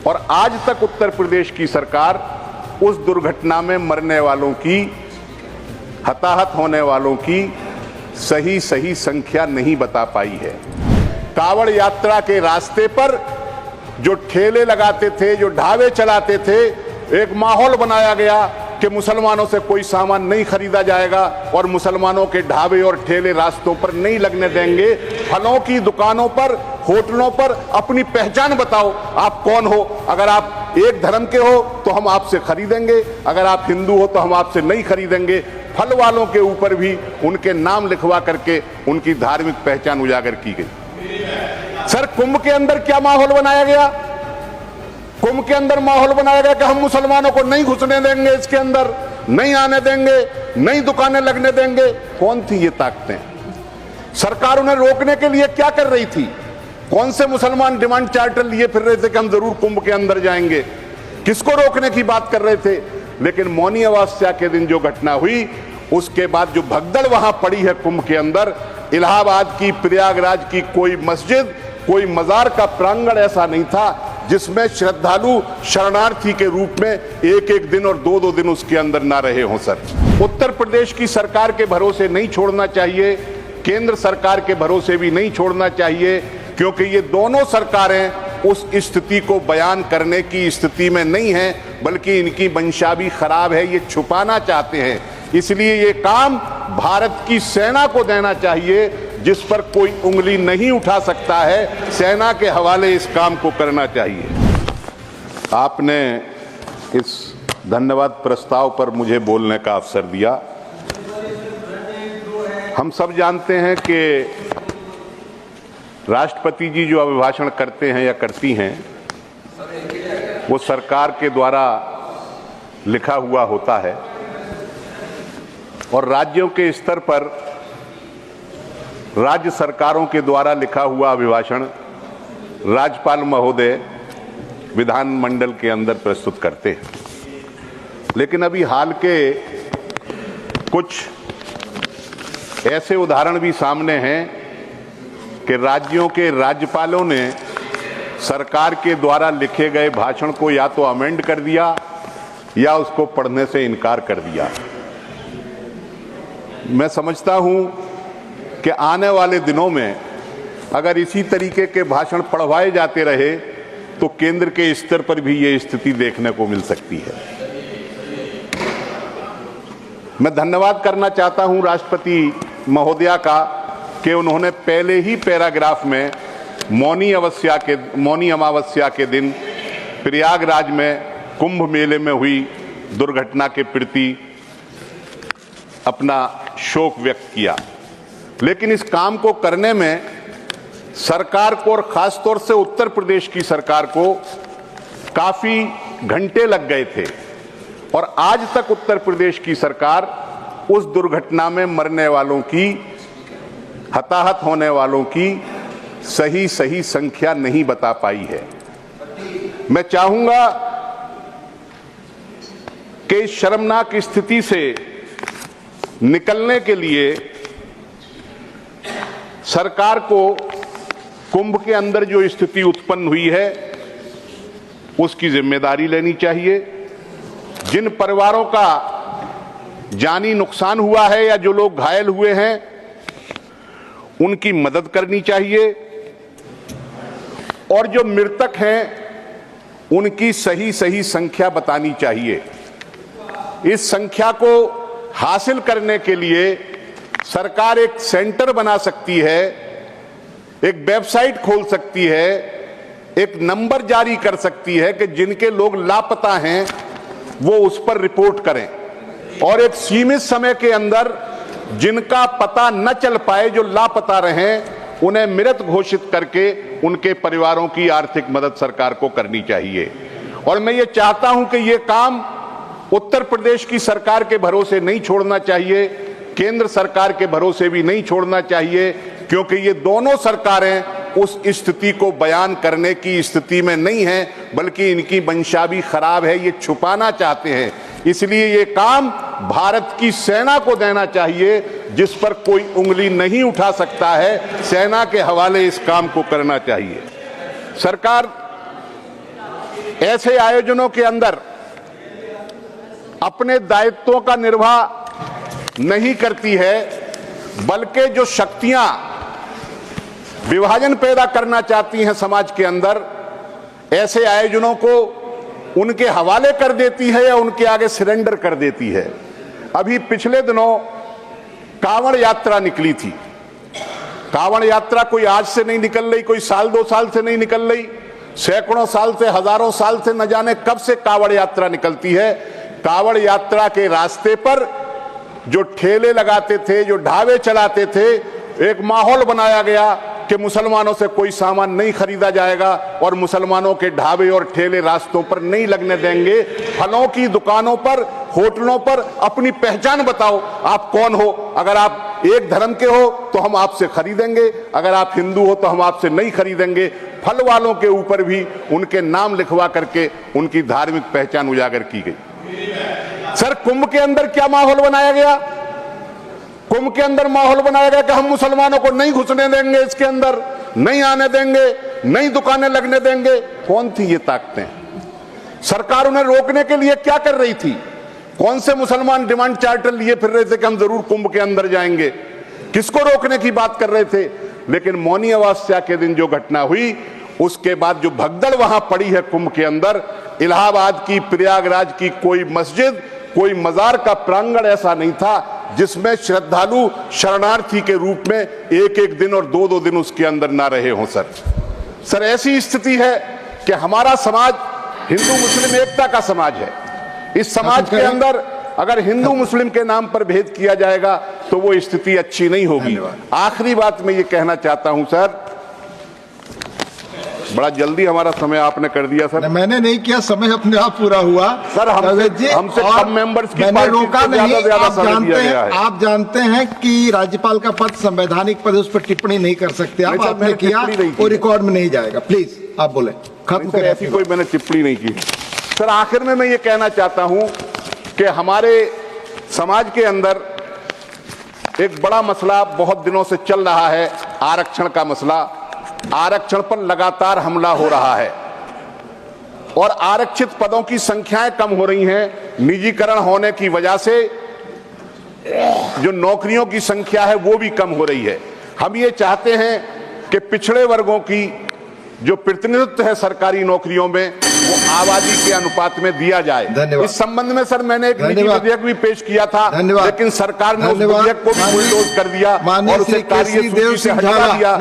और आज तक उत्तर प्रदेश की सरकार उस दुर्घटना में मरने वालों की, हताहत होने वालों की सही संख्या नहीं बता पाई है। कांवड़ यात्रा के रास्ते पर जो ठेले लगाते थे, जो ढाबे चलाते थे, एक माहौल बनाया गया कि मुसलमानों से कोई सामान नहीं खरीदा जाएगा और मुसलमानों के ढाबे और ठेले रास्तों पर नहीं लगने देंगे। फलों की दुकानों पर, होटलों पर अपनी पहचान बताओ, आप कौन हो। अगर आप एक धर्म के हो तो हम आपसे खरीदेंगे, अगर आप हिंदू हो तो हम आपसे नहीं खरीदेंगे। फल वालों के ऊपर भी उनके नाम लिखवा करके उनकी धार्मिक पहचान उजागर की गई। सर, कुंभ के अंदर क्या माहौल बनाया गया? कुंभ के अंदर माहौल बनाया गया कि हम मुसलमानों को नहीं घुसने देंगे, इसके अंदर नहीं आने देंगे, नई दुकानें लगने देंगे। कौन थी ये ताकतें? सरकार उन्हें रोकने के लिए क्या कर रही थी? कौन से मुसलमान डिमांड चार्टर लिए फिर रहे थे कि हम जरूर कुंभ के अंदर जाएंगे? किसको रोकने की बात कर रहे थे? लेकिन मौनी अमावस्या के दिन जो घटना हुई, उसके बाद जो भगदड़ वहां पड़ी है कुंभ के अंदर, इलाहाबाद की, प्रयागराज की कोई मस्जिद, कोई मजार का प्रांगण ऐसा नहीं था जिसमें श्रद्धालु शरणार्थी के रूप में एक एक दिन और दो दिन उसके अंदर ना रहे हों। सर, उत्तर प्रदेश की सरकार के भरोसे नहीं छोड़ना चाहिए, केंद्र सरकार के भरोसे भी नहीं छोड़ना चाहिए, क्योंकि ये दोनों सरकारें उस स्थिति को बयान करने की स्थिति में नहीं है, बल्कि इनकी मंशा भी खराब है, ये छुपाना चाहते हैं। इसलिए ये काम भारत की सेना को देना चाहिए, जिस पर कोई उंगली नहीं उठा सकता है। सेना के हवाले इस काम को करना चाहिए। आपने इस धन्यवाद प्रस्ताव पर मुझे बोलने का अवसर दिया। हम सब जानते हैं कि राष्ट्रपति जी जो अभिभाषण करते हैं या करती हैं, वो सरकार के द्वारा लिखा हुआ होता है और राज्यों के स्तर पर राज्य सरकारों के द्वारा लिखा हुआ अभिभाषण राज्यपाल महोदय विधानमंडल के अंदर प्रस्तुत करते हैं। लेकिन अभी हाल के कुछ ऐसे उदाहरण भी सामने हैं कि राज्यों के राज्यपालों ने सरकार के द्वारा लिखे गए भाषण को या तो अमेंड कर दिया या उसको पढ़ने से इनकार कर दिया। मैं समझता हूं कि आने वाले दिनों में अगर इसी तरीके के भाषण पढ़वाए जाते रहे तो केंद्र के स्तर पर भी ये स्थिति देखने को मिल सकती है। मैं धन्यवाद करना चाहता हूं राष्ट्रपति महोदया का कि उन्होंने पहले ही पैराग्राफ में मौनी अमावस्या के दिन प्रयागराज में कुंभ मेले में हुई दुर्घटना के प्रति अपना शोक व्यक्त किया। लेकिन इस काम को करने में सरकार को और खासतौर से उत्तर प्रदेश की सरकार को काफी घंटे लग गए थे और आज तक उत्तर प्रदेश की सरकार उस दुर्घटना में मरने वालों की, हताहत होने वालों की सही संख्या नहीं बता पाई है। मैं चाहूंगा कि इस शर्मनाक स्थिति से निकलने के लिए सरकार को कुंभ के अंदर जो स्थिति उत्पन्न हुई है उसकी जिम्मेदारी लेनी चाहिए। जिन परिवारों का जानी नुकसान हुआ है या जो लोग घायल हुए हैं उनकी मदद करनी चाहिए और जो मृतक हैं उनकी सही संख्या बतानी चाहिए। इस संख्या को हासिल करने के लिए सरकार एक सेंटर बना सकती है, एक वेबसाइट खोल सकती है, एक नंबर जारी कर सकती है कि जिनके लोग लापता हैं वो उस पर रिपोर्ट करें और एक सीमित समय के अंदर जिनका पता न चल पाए, जो लापता रहें, उन्हें मृत घोषित करके उनके परिवारों की आर्थिक मदद सरकार को करनी चाहिए। और मैं ये चाहता हूं कि ये काम उत्तर प्रदेश की सरकार के भरोसे नहीं छोड़ना चाहिए, केंद्र सरकार के भरोसे भी नहीं छोड़ना चाहिए, क्योंकि ये दोनों सरकारें उस स्थिति को बयान करने की स्थिति में नहीं है, बल्कि इनकी मंशा भी खराब है, ये छुपाना चाहते हैं। इसलिए ये काम भारत की सेना को देना चाहिए, जिस पर कोई उंगली नहीं उठा सकता है। सेना के हवाले इस काम को करना चाहिए। सरकार ऐसे आयोजनों के अंदर अपने दायित्वों का निर्वाह नहीं करती है, बल्कि जो शक्तियां विभाजन पैदा करना चाहती हैं समाज के अंदर, ऐसे आयोजनों को उनके हवाले कर देती है या उनके आगे सरेंडर कर देती है। अभी पिछले दिनों कांवड़ यात्रा निकली थी। कांवड़ यात्रा कोई आज से नहीं निकल रही, कोई साल 2 साल से नहीं निकल रही, सैकड़ों साल से, हजारों साल से, न जाने कब से कांवड़ यात्रा निकलती है। कांवड़ यात्रा के रास्ते पर जो ठेले लगाते थे, जो ढाबे चलाते थे, एक माहौल बनाया गया कि मुसलमानों से कोई सामान नहीं खरीदा जाएगा और मुसलमानों के ढाबे और ठेले रास्तों पर नहीं लगने देंगे। फलों की दुकानों पर, होटलों पर अपनी पहचान बताओ, आप कौन हो। अगर आप एक धर्म के हो तो हम आपसे खरीदेंगे, अगर आप हिंदू हो तो हम आपसे नहीं खरीदेंगे। फल वालों के ऊपर भी उनके नाम लिखवा करके उनकी धार्मिक पहचान उजागर की गई। सर, कुंभ के अंदर क्या माहौल बनाया गया? कुंभ के अंदर माहौल बनाया गया कि हम मुसलमानों को नहीं घुसने देंगे, इसके अंदर नहीं आने देंगे, नई दुकानें लगने देंगे। कौन थी ये ताकतें? सरकार उन्हें रोकने के लिए क्या कर रही थी? कौन से मुसलमान डिमांड चार्टर लिए फिर रहे थे कि हम जरूर कुंभ के अंदर जाएंगे? किसको रोकने की बात कर रहे थे? लेकिन मौनी अमावस्या के दिन जो घटना हुई, उसके बाद जो भगदड़ वहां पड़ी है कुंभ के अंदर, इलाहाबाद की, प्रयागराज की कोई मस्जिद, कोई मजार का प्रांगण ऐसा नहीं था जिसमें श्रद्धालु शरणार्थी के रूप में एक एक दिन और 2-2 दिन उसके अंदर ना रहे हों। सर, ऐसी स्थिति है कि हमारा समाज हिंदू मुस्लिम एकता का समाज है। इस समाज के अंदर अगर हिंदू मुस्लिम के नाम पर भेद किया जाएगा तो वो स्थिति अच्छी नहीं होगी। आखिरी बात मैं ये कहना चाहता हूं सर, बड़ा जल्दी हमारा समय आपने कर दिया सर। मैंने नहीं किया, समय अपने आप पूरा हुआ सर। हमसे कम मेंबर्स की मैंने रोका नहीं। आप आप जानते हैं कि राज्यपाल का पद संवैधानिक पद, उस पर टिप्पणी नहीं कर सकते आप। आपने किया, वो रिकॉर्ड में नहीं जाएगा। प्लीज आप बोले, खत्म करें। ऐसी कोई मैंने टिप्पणी नहीं की सर। आखिर में मैं ये कहना चाहता हूं कि हमारे समाज के अंदर एक बड़ा मसला बहुत दिनों से चल रहा है, आरक्षण का मसला। आरक्षण पर लगातार हमला हो रहा है और आरक्षित पदों की संख्याएं कम हो रही हैं। निजीकरण होने की वजह से जो नौकरियों की संख्या है वो भी कम हो रही है। हम ये चाहते हैं कि पिछड़े वर्गों की जो प्रतिनिधित्व है सरकारी नौकरियों में, वो आबादी के अनुपात में दिया जाए। इस संबंध में सर मैंने एक निजी विधेयक भी पेश किया था, लेकिन सरकार ने उस विधेयक को भी बुलडोज कर दिया और उसे कार्यसूची से हटा दिया।